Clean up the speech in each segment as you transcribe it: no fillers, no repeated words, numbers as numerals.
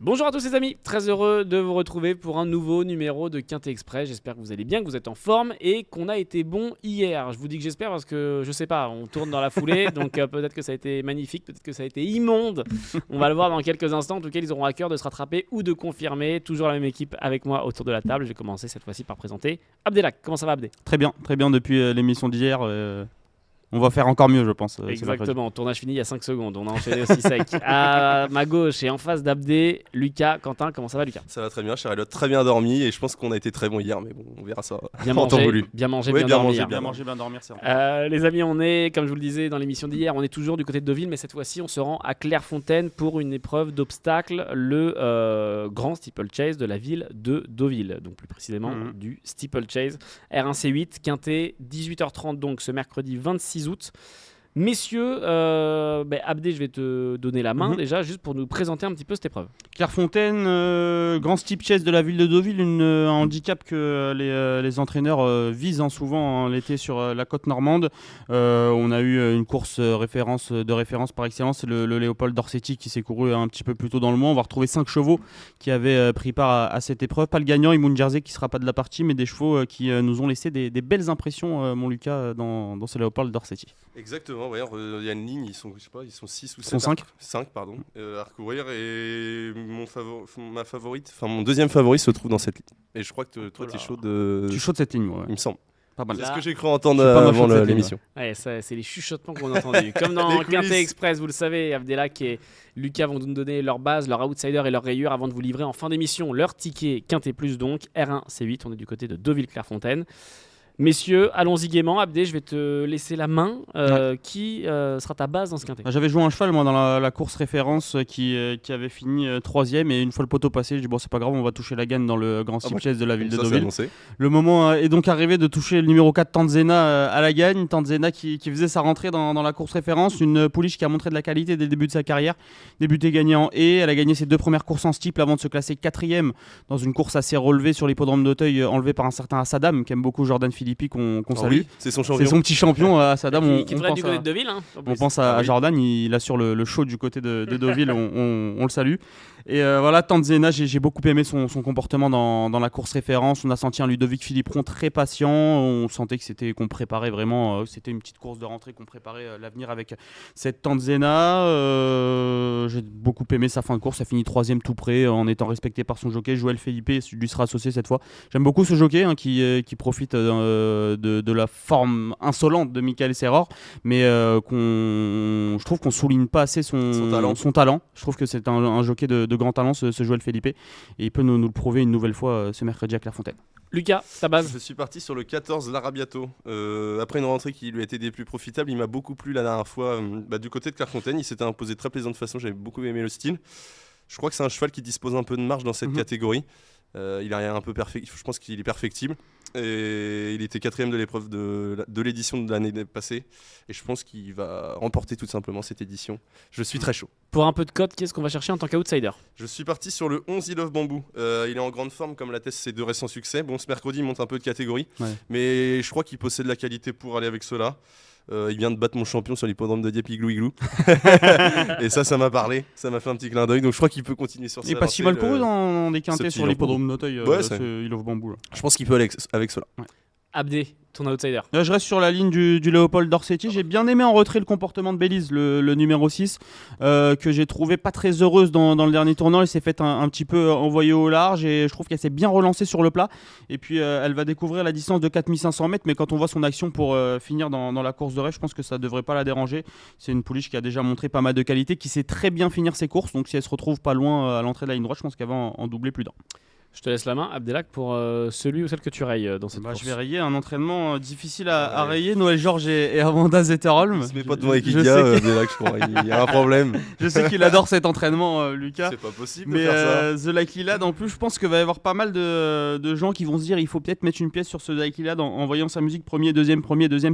Bonjour à tous les amis, très heureux de vous retrouver pour un nouveau numéro de Quintet Express. J'espère que vous allez bien, que vous êtes en forme et qu'on a été bon hier. Je vous dis que j'espère parce que je sais pas, on tourne dans la foulée, donc peut-être que ça a été magnifique, peut-être que ça a été immonde. On va le voir dans quelques instants, en tout cas ils auront à cœur de se rattraper ou de confirmer. Toujours la même équipe avec moi autour de la table. Je vais commencer cette fois-ci par présenter Abdelak. Comment ça va Abdé ? Très bien depuis l'émission d'hier. On va faire encore mieux, je pense. Exactement, tournage fini il y a 5 secondes, on a enchaîné aussi sec. À ma gauche et en face d'Abdé, Lucas. Quentin, comment ça va Lucas ? Ça va très bien, cher Elliot, très bien dormi et je pense qu'on a été très bon hier, mais bon, on verra ça bien en temps mangé, voulu. Bien mangé, Oui, bien bien dormi. mangé, Bien manger, bien dormir, c'est vrai. Les amis, on est, comme je vous le disais dans l'émission d'hier, on est toujours du côté de Deauville, mais cette fois-ci, on se rend à Clairefontaine pour une épreuve d'obstacle, le grand steeplechase de la ville de Deauville, donc plus précisément du steeplechase R1C8, Quintet, 18h30 donc ce mercredi 26 août. Messieurs, Abdé, je vais te donner la main déjà, juste pour nous présenter un petit peu cette épreuve. Clairefontaine, grand steeplechase de la ville de Deauville, un handicap que les entraîneurs visent souvent l'été sur la côte normande. On a eu une course de référence par excellence, c'est le Léopold Dorsetti qui s'est couru un petit peu plus tôt dans le mois. On va retrouver 5 chevaux qui avaient pris part à cette épreuve. Pas le gagnant, Imoun Jersey, qui ne sera pas de la partie, mais des chevaux qui nous ont laissé des belles impressions, mon Lucas, dans ce Léopold Dorsetti. Exactement, il y a une ligne, ils sont 6 ou 7 Ils sont 5 à recourir et mon deuxième favori se trouve dans cette ligne. Et je crois que toi tu es chaud de... Tu es chaud de cette ligne, ouais. Il me semble. Pas mal. C'est ce Là, que j'ai cru entendre pas avant mal chaud de l'émission. Ouais, ça, c'est les chuchotements qu'on a entendus. Comme dans Les Quintet coulisses. Express, vous le savez, Abdelak et Lucas vont nous donner leur base, leur outsider et leur rayure avant de vous livrer en fin d'émission leur ticket Quintet Plus, donc R1 C8. On est du côté de Deauville-Clairefontaine. Messieurs, allons-y gaiement. Abdé, je vais te laisser la main. Qui sera ta base dans ce Quintet ? J'avais joué un cheval moi dans la course référence qui avait fini 3ème, et une fois le poteau passé, je dis bon, c'est pas grave, on va toucher la gagne dans le grand steeplechase de la ville de Ça, c'est Deauville. annoncé. Le moment est donc arrivé de toucher le numéro 4 Tanzena à la gagne. Tanzena qui faisait sa rentrée dans la course référence, une pouliche qui a montré de la qualité dès le début de sa carrière, débuté gagné en haie. Elle a gagné ses 2 premières courses en steeple avant de se classer 4ème dans une course assez relevée sur l'hippodrome d'Auteuil, enlevée par un certain Assadam, qui aime beaucoup Jordan Philippi, qu'on salue. Oui, c'est son champion. C'est son petit champion, Assadam. Qui devrait être du côté de Deauville. On pense à Jordan, il assure le show du côté de Deauville, on le salue. Et voilà, Tanzena, j'ai beaucoup aimé son comportement dans la course référence. On a senti un Ludovic Philippron très patient. On sentait qu'on préparait vraiment, c'était une petite course de rentrée, qu'on préparait l'avenir avec cette Tanzena. J'ai beaucoup aimé sa fin de course. Ça finit 3ème tout près en étant respecté par son jockey. Joël Felipe lui sera associé cette fois. J'aime beaucoup ce jockey qui profite de la forme insolente de Michael Serror, mais je trouve qu'on souligne pas assez son talent. Je trouve que c'est un jockey de grand talent, ce Joël Felipe, et il peut nous le prouver une nouvelle fois ce mercredi à Clairefontaine. Lucas, ta base ? Je suis parti sur le 14 l'Arabiato. Après une rentrée qui lui a été des plus profitables, il m'a beaucoup plu la dernière fois du côté de Clairefontaine. Il s'était imposé très plaisant de façon, j'avais beaucoup aimé le style. Je crois que c'est un cheval qui dispose un peu de marge dans cette catégorie. Il a un peu je pense qu'il est perfectible. Et il était 4ème de l'épreuve de l'édition de l'année passée. Et je pense qu'il va remporter tout simplement cette édition. Je suis très chaud. Pour un peu de cote, qu'est-ce qu'on va chercher en tant qu'outsider ? Je suis parti sur le 11 I Love Bamboo. Il est en grande forme, comme l'attestent ses 2 récents succès. Bon, ce mercredi, il monte un peu de catégorie. Ouais. Mais je crois qu'il possède la qualité pour aller avec cela. Il vient de battre mon champion sur l'hippodrome de Dieppe, Igloo Igloo. Et ça m'a parlé. Ça m'a fait un petit clin d'œil. Donc je crois qu'il peut continuer sur ça. Il est pas si mal couru dans des quintets sur l'hippodrome d'Auteuil. I Love Bamboo. Là. Je pense qu'il peut aller avec cela. Ouais. Abdé, ton outsider. Là, je reste sur la ligne du Léopold Dorsetti. J'ai bien aimé en retrait le comportement de Belize, le numéro 6, que j'ai trouvé pas très heureuse dans le dernier tournant. Elle s'est fait un petit peu envoyer au large, et je trouve qu'elle s'est bien relancée sur le plat. Et puis elle va découvrir la distance de 4500 mètres, mais quand on voit son action pour finir dans la course de rêve, je pense que ça devrait pas la déranger. C'est une pouliche qui a déjà montré pas mal de qualité, qui sait très bien finir ses courses. Donc si elle se retrouve pas loin à l'entrée de la ligne droite, je pense qu'elle va en doubler plus d'un. Je te laisse la main, Abdelak, pour celui ou celle que tu rayes dans cette course. Je vais rayer un entraînement difficile à rayer. Noël Georges et Amanda Zetterholm. Il se met pas devant Equidia, Abdelak, je crois. Il y a un problème. Je sais qu'il adore cet entraînement, Lucas. C'est pas possible mais de faire ça. The Likely Lad, en plus, je pense qu'il va y avoir pas mal de gens qui vont se dire il faut peut-être mettre une pièce sur ce The Likely Lad en voyant sa musique premier, deuxième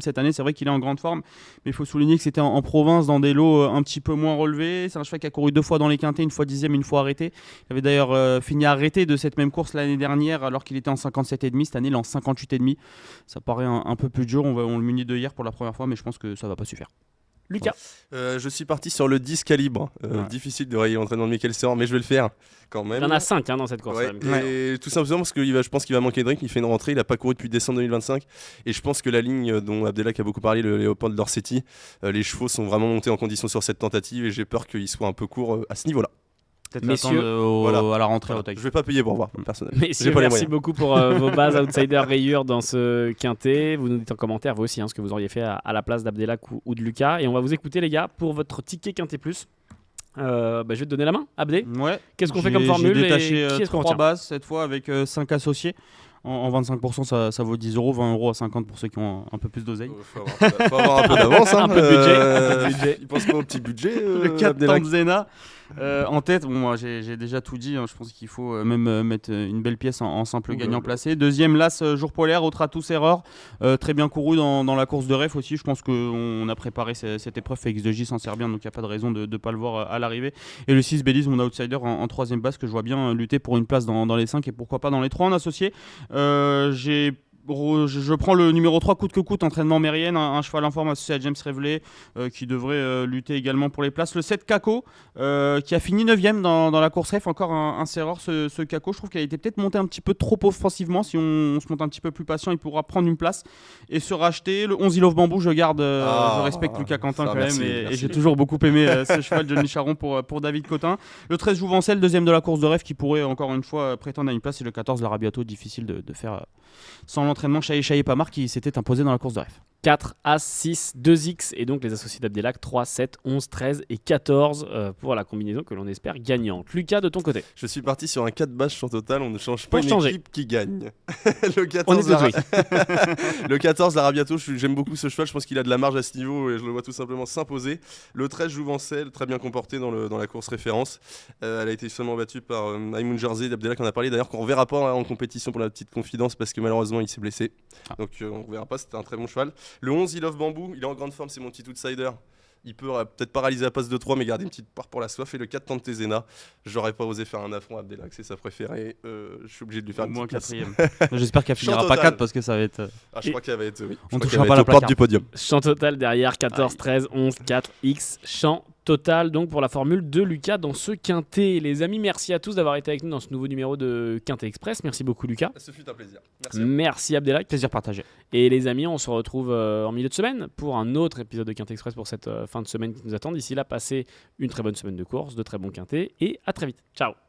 cette année. C'est vrai qu'il est en grande forme, mais il faut souligner que c'était en province, dans des lots un petit peu moins relevés. C'est un cheval qui a couru 2 fois dans les quintets, une fois 10ème, une fois arrêté. Il avait d'ailleurs fini arrêté de cette même course l'année dernière, alors qu'il était en 57,5. Cette année, il est en 58,5. Ça paraît un peu plus dur. On le munit de hier pour la première fois, mais je pense que ça va pas suffire. Lucas. Je suis parti sur le 10 calibre. Difficile de rayer l'entraînement de Michael Serran, mais je vais le faire quand même. Il y en a 5 dans cette course. Et tout simplement parce que je pense qu'il va manquer de rythme. Il fait une rentrée, il n'a pas couru depuis décembre 2025. Et je pense que la ligne dont Abdelak a beaucoup parlé, le Léopold d'Orsetti, les chevaux sont vraiment montés en condition sur cette tentative et j'ai peur qu'il soit un peu court à ce niveau-là. Peut-être Messieurs, à la rentrée au Je vais pas payer pour voir, personnellement. Messieurs, merci beaucoup pour vos bases outsider rayures dans ce quintet. Vous nous dites en commentaire, vous aussi, ce que vous auriez fait à la place d'Abdelak ou de Lucas. Et on va vous écouter, les gars, pour votre ticket quintet plus. Je vais te donner la main, Abdé. Ouais. Qu'est-ce qu'on fait comme formule? J'ai détaché qui est-ce qu'on 3 retient bases cette fois avec 5 associés. En 25%, ça vaut 10 €, 20 € à 50 pour ceux qui ont un peu plus d'oseille. Faut avoir un peu d'avance. Un peu de budget. Il pense pas au petit budget. Le 4 Tanzena en tête. Bon, moi j'ai déjà tout dit. Je pense qu'il faut même mettre une belle pièce en simple gagnant placé. Deuxième, l'As Jour Polaire, autre à tous erreur. Très bien couru dans la course de ref aussi. Je pense qu'on a préparé cette épreuve. X2J s'en sert bien, donc il n'y a pas de raison de ne pas le voir à l'arrivée. Et le 6 Belize, mon outsider en troisième base, que je vois bien lutter pour une place dans les 5 et pourquoi pas dans les 3 en associé. Je prends le numéro 3 coûte que coûte, entraînement Mérienne, un cheval en forme associé à James Reveley qui devrait lutter également pour les places. Le 7 Caco qui a fini 9ème dans la course ref, encore un serreur ce Caco. Je trouve qu'il a été peut-être monté un petit peu trop offensivement. Si on se monte un petit peu plus patient, il pourra prendre une place et se racheter. Le 11 Love Bambou, je garde, je respecte Lucas Quentin quand même et j'ai toujours beaucoup aimé ce cheval Johnny Charon pour David Cotin. Le 13 Jouvencel, deuxième de la course de ref, qui pourrait encore une fois prétendre à une place. Et le 14 l'Arabiato, difficile de faire sans l'entraînement Chahi Pamar qui s'était imposé dans la course de ref. 4, As, 6, 2X et donc les associés d'Abdelak 3, 7, 11, 13 et 14 pour la combinaison que l'on espère gagnante. Lucas, de ton côté. Je suis parti sur un 4 bâches champ total, on ne change pas une équipe qui gagne. Le 14, on est le 14 l'Arabiato, j'aime beaucoup ce cheval, je pense qu'il a de la marge à ce niveau et je le vois tout simplement s'imposer. Le 13 Jouvencel, très bien comporté dans la course référence. Elle a été seulement battue par Aïmoun Jersey d'Abdelak, on a parlé d'ailleurs qu'on ne verra pas en compétition pour la petite confidence parce que malheureusement il s'est blessé. Donc on ne verra pas, c'était un très bon cheval. Le 11, I Love Bambou, il est en grande forme, c'est mon petit outsider. Il peut peut-être paralyser la passe de 3, mais garder une petite part pour la soif. Et le 4 Tantezena, j'aurais pas osé faire un affront à Abdelak, c'est sa préférée. Je suis obligé de lui faire au moins une petite 4ème. J'espère qu'elle finira pas 4 parce que ça va être. Je crois qu'elle va être. Oui. On touchera pas la porte du podium. Champ total derrière 14, 13, 11, 4, X. Champ total donc pour la formule de Lucas dans ce quintet. Les amis, merci à tous d'avoir été avec nous dans ce nouveau numéro de Quintet Express. Merci beaucoup Lucas. Ce fut un plaisir. Merci Abdelak. Plaisir partagé. Et les amis, on se retrouve en milieu de semaine pour un autre épisode de Quintet Express pour cette fin de semaine qui nous attend. D'ici là, passez une très bonne semaine de course, de très bons quintets et à très vite. Ciao.